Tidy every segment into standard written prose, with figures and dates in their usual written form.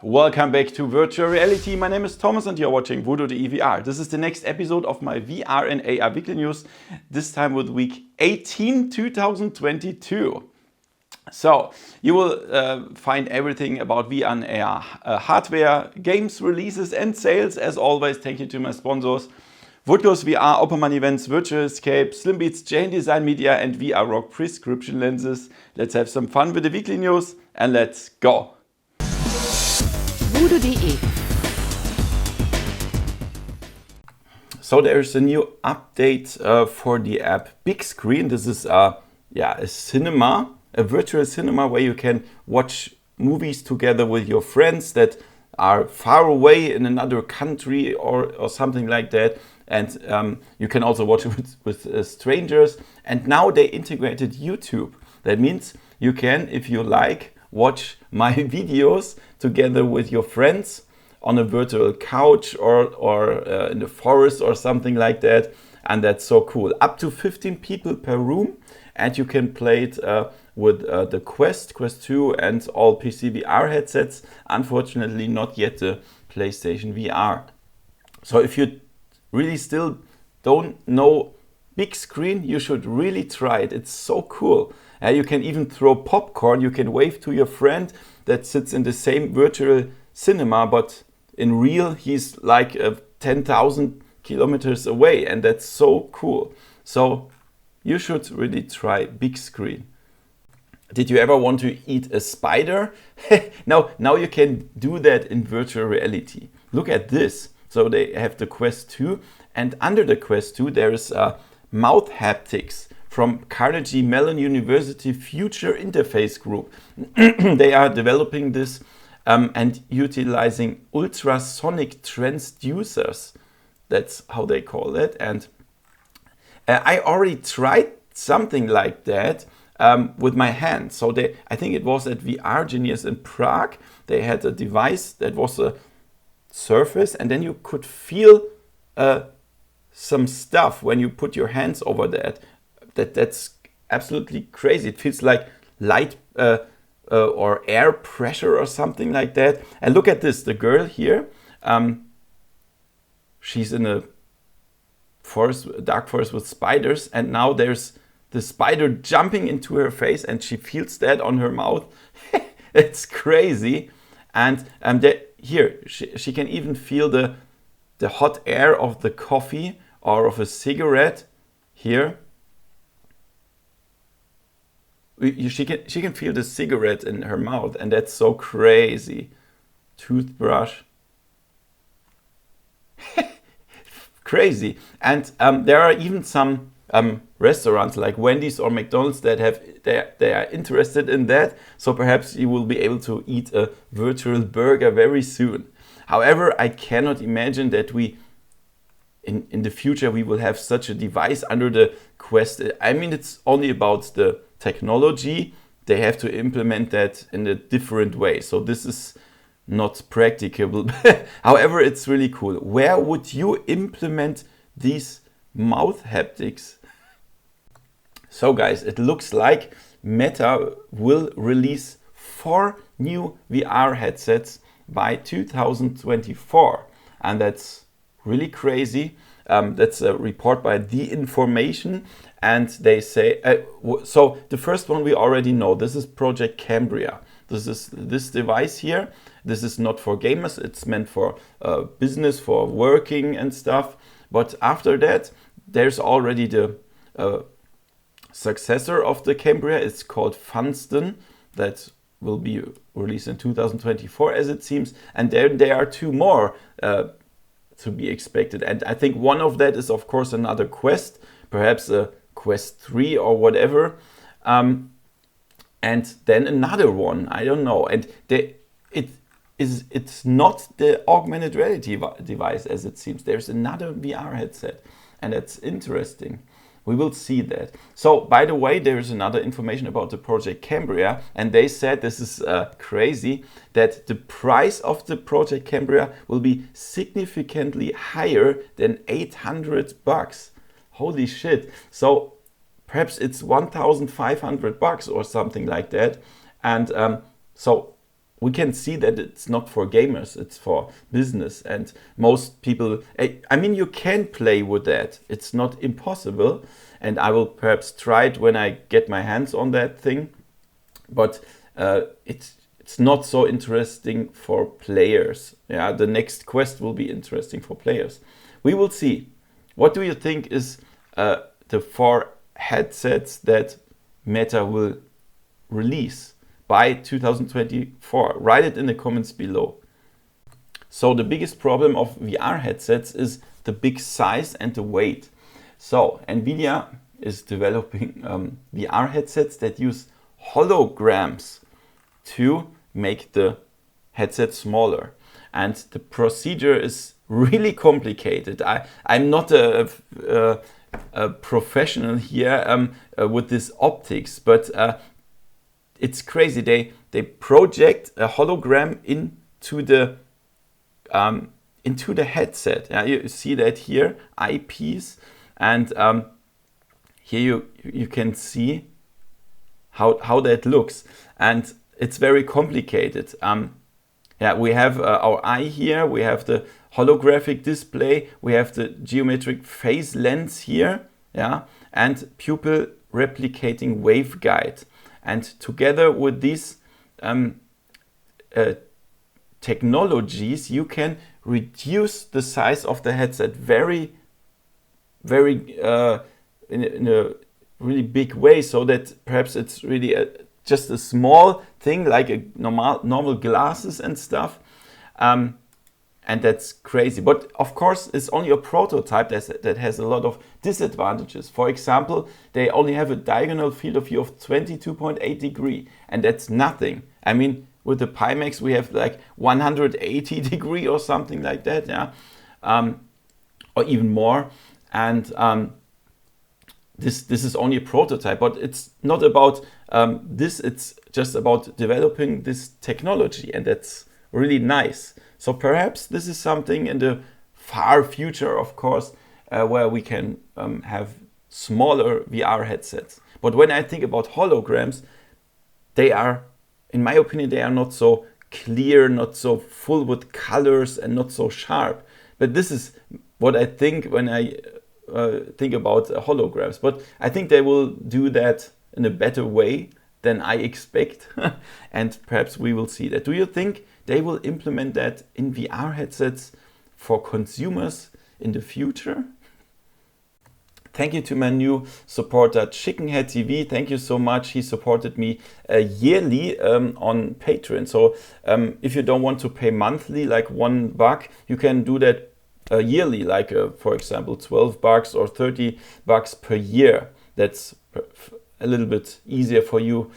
Welcome back to Virtual Reality. My name is Thomas and you're watching Voodooode VR. This is the next episode of my VR and AR weekly news, this time with week 18, 2022. So, you will find everything about VR and AR hardware, games, releases and sales. As always, thank you to my sponsors. Voodooode VR, Opperman Events, Virtual Escape, Slimbeats, Jane Design Media and VR Rock prescription lenses. Let's have some fun with the weekly news and let's go! Voodooode. So there's a new update for the app Bigscreen. This is a cinema, a virtual cinema where you can watch movies together with your friends that are far away in another country or something like that. And you can also watch it with strangers. And now they integrated YouTube. That means you can, if you like, watch my videos together with your friends on a virtual couch or in the forest or something like that. And that's so cool. Up to 15 people per room. And you can play it with the Quest 2 and all PC VR headsets. Unfortunately, not yet the PlayStation VR. So if you really still don't know Bigscreen, you should really try it. It's so cool. You can even throw popcorn. You can wave to your friend that sits in the same virtual cinema, but in real, he's like 10,000 kilometers away, and that's so cool. So you should really try Bigscreen. Did you ever want to eat a spider? Now you can do that in virtual reality. Look at this. So they have the Quest 2, and under the Quest 2 there is mouth haptics from Carnegie Mellon University Future Interface Group. They are developing this and utilizing ultrasonic transducers. That's how they call it. And I already tried something like that with my hand. So I think it was at VR Genius in Prague. They had a device that was a surface, and then you could feel some stuff when you put your hands over that. That's absolutely crazy. It feels like light or air pressure or something like that. And look at this, the girl here. She's in a dark forest with spiders, and now there's the spider jumping into her face, and she feels that on her mouth. It's crazy. And here she can even feel the hot air of the coffee or of a cigarette here. She can feel the cigarette in her mouth, and that's so crazy. Toothbrush. Crazy. And there are even some restaurants like Wendy's or McDonald's that they are interested in that. So perhaps you will be able to eat a virtual burger very soon. However, I cannot imagine that in the future we will have such a device under the Quest. I mean, it's only about the technology. They have to implement that in a different way. So this is not practicable. However, it's really cool. Where would you implement these mouth haptics? So guys, it looks like Meta will release 4 new VR headsets by 2024. And that's really crazy. That's a report by The Information. And they say, so the first one we already know. This is Project Cambria. This is this device here. This is not for gamers. It's meant for business, for working and stuff. But after that, there's already the successor of the Cambria. It's called Funston. That will be released in 2024, as it seems. And then there are 2 more to be expected. And I think one of that is, of course, another Quest, perhaps a Quest 3 or whatever. And then another one, I don't know. And it's not the augmented reality device, as it seems. There's another VR headset, and that's interesting. We will see that. So, by the way, there is another information about the Project Cambria, and they said, this is crazy, that the price of the Project Cambria will be significantly higher than $800. Holy shit. So, perhaps it's $1,500 or something like that. And so we can see that it's not for gamers, it's for business. And most people, I mean, you can play with that. It's not impossible. And I will perhaps try it when I get my hands on that thing. But it's not so interesting for players. Yeah, the next Quest will be interesting for players. We will see. What do you think is the 4 headsets that Meta will release by 2024? Write it in the comments below. So the biggest problem of VR headsets is the big size and the weight. So Nvidia is developing VR headsets that use holograms to make the headset smaller. And the procedure is really complicated. I'm not a professional here with this optics, but it's crazy. They project a hologram into the headset. Yeah, you see that here, eyepiece, and here you can see how that looks, and it's very complicated. Yeah, we have our eye here, we have the holographic display, we have the geometric phase lens here, yeah, and pupil replicating waveguide. And together with these technologies, you can reduce the size of the headset very in a really big way, so that perhaps it's really just a small thing like a normal glasses and stuff. And that's crazy. But of course, it's only a prototype that has a lot of disadvantages. For example, they only have a diagonal field of view of 22.8 degree, and that's nothing. I mean, with the Pimax, we have like 180 degree or something like that, yeah, or even more. And this is only a prototype, but it's not about this. It's just about developing this technology, and that's really nice. So perhaps this is something in the far future, of course, where we can have smaller VR headsets. But when I think about holograms, they are, in my opinion, they are not so clear, not so full with colors, and not so sharp. But this is what I think when I think about holograms. But I think they will do that in a better way than I expect. And perhaps we will see that. Do you think they will implement that in VR headsets for consumers in the future? Thank you to my new supporter, Chickenhead TV. Thank you so much. He supported me yearly on Patreon. So if you don't want to pay monthly, like $1, you can do that yearly, like for example, $12 or $30 per year. That's a little bit easier for you.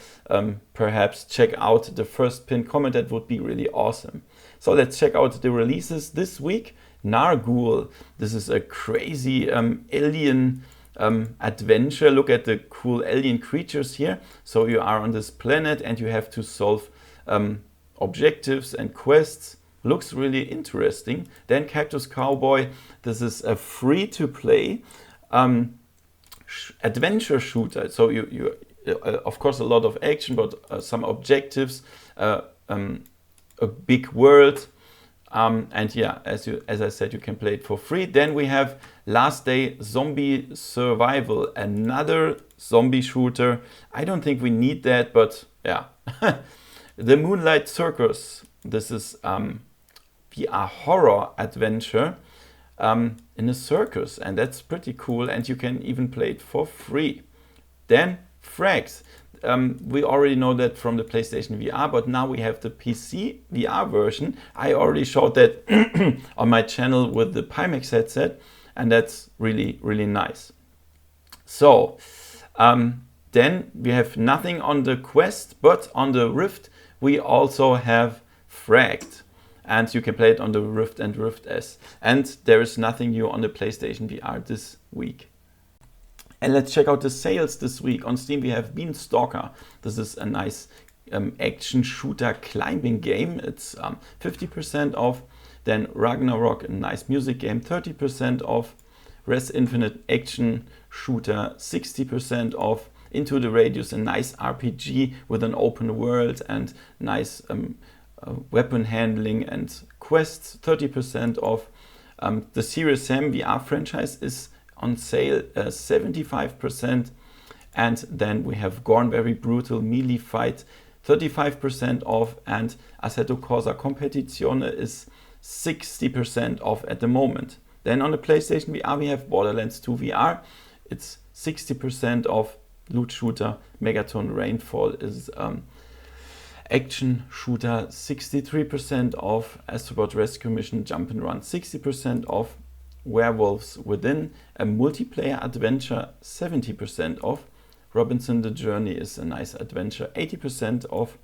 Perhaps check out the first pinned comment. That would be really awesome. So let's check out the releases this week. Nargul. This is a crazy alien adventure. Look at the cool alien creatures here. So you are on this planet and you have to solve objectives and quests. Looks really interesting. Then Cactus Cowboy. This is a free-to-play adventure shooter. So you of course a lot of action, but some objectives, a big world. And yeah, as I said, you can play it for free. Then we have Last Day Zombie Survival, another zombie shooter. I don't think we need that, but yeah. The Moonlight Circus. This is VR horror adventure in a circus, and that's pretty cool. And you can even play it for free. Then Frags. We already know that from the PlayStation VR, but now we have the PC VR version. I already showed that on my channel with the Pimax headset, and that's really, really nice. So then we have nothing on the Quest, but on the Rift we also have Fragged, and you can play it on the Rift and Rift S. And there is nothing new on the PlayStation VR this week. And let's check out the sales this week. On Steam we have Beanstalker. This is a nice action shooter climbing game. It's 50% off. Then Ragnarok, a nice music game, 30% off. Res Infinite action shooter, 60% off. Into the Radius, a nice RPG with an open world and nice weapon handling and quests, 30% off. The Serious Sam VR franchise is on sale, 75%. And then we have Gorn Very Brutal Melee Fight, 35% off. And Assetto Corsa Competizione is 60% off at the moment. Then on the PlayStation VR we have Borderlands 2 VR. It's 60% off. Loot Shooter Megaton Rainfall is action shooter, 63% off. Astrobot Rescue Mission Jump and Run, 60% off. Werewolves Within, a multiplayer adventure, 70% off. Robinson the Journey is a nice adventure, 80% off.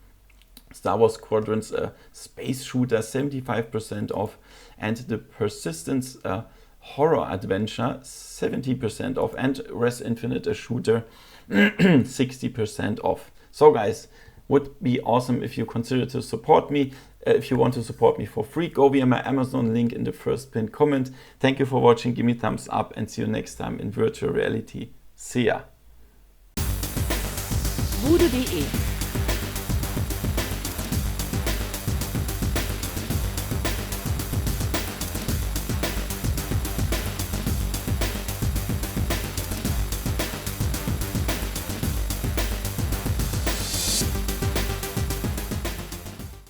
Star Wars Squadrons, a space shooter, 75% off. And The Persistence, a horror adventure, 70% off. And Res Infinite, a shooter, 60% off. So guys, would be awesome if you consider to support me. If you want to support me for free, go via my Amazon link in the first pinned comment. Thank you for watching, give me a thumbs up and see you next time in virtual reality. See ya! Voodooode